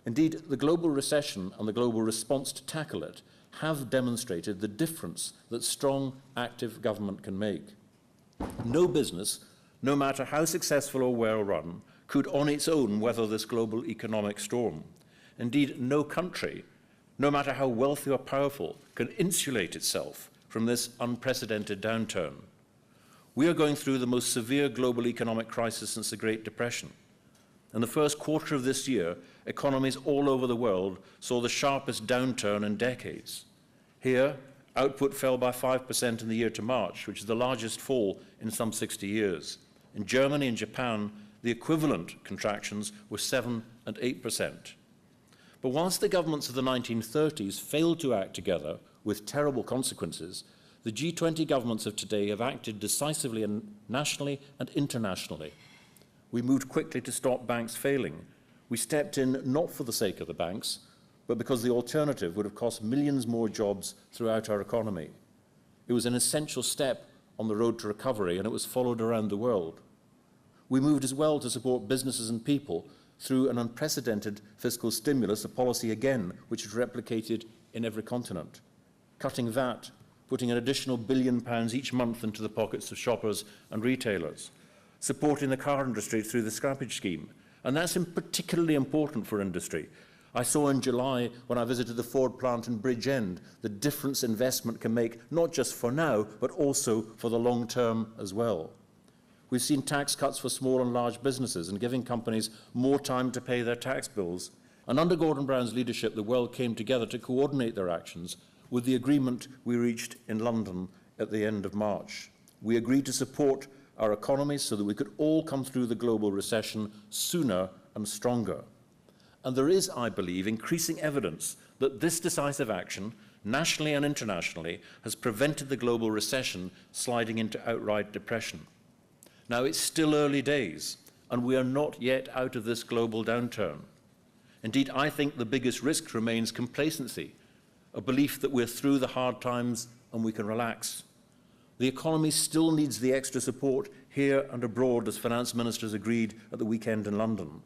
Indeed, the global recession and the global response to tackle it have demonstrated the difference that strong, active government can make. No business, no matter how successful or well run, could on its own weather this global economic storm. Indeed, no country, no matter how wealthy or powerful, can insulate itself from this unprecedented downturn. We are going through the most severe global economic crisis since the Great Depression. In the first quarter of this year, economies all over the world saw the sharpest downturn in decades. Here, output fell by 5% in the year to March, which is the largest fall in some 60 years. In Germany and Japan, the equivalent contractions were 7% and 8%. But whilst the governments of the 1930s failed to act together with terrible consequences, the G20 governments of today have acted decisively nationally and internationally. We moved quickly to stop banks failing. We stepped in not for the sake of the banks, but because the alternative would have cost millions more jobs throughout our economy. It was an essential step on the road to recovery, and it was followed around the world. We moved as well to support businesses and people through an unprecedented fiscal stimulus, a policy again which is replicated in every continent. Cutting VAT, putting an additional £1 billion each month into the pockets of shoppers and retailers, supporting the car industry through the scrappage scheme. And that's particularly important for industry. I saw in July, when I visited the Ford plant in Bridgend, the difference investment can make, not just for now, but also for the long term as well. We've seen tax cuts for small and large businesses and giving companies more time to pay their tax bills. And under Gordon Brown's leadership, the world came together to coordinate their actions with the agreement we reached in London at the end of March. We agreed to support our economies so that we could all come through the global recession sooner and stronger. And there is, I believe, increasing evidence that this decisive action, nationally and internationally, has prevented the global recession sliding into outright depression. Now, it's still early days, and we are not yet out of this global downturn. Indeed, I think the biggest risk remains complacency, a belief that we're through the hard times and we can relax. The economy still needs the extra support here and abroad, as finance ministers agreed at the weekend in London.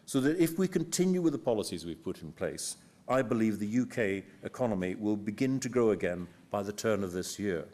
So that if we continue with the policies we've put in place, I believe the UK economy will begin to grow again by the turn of this year.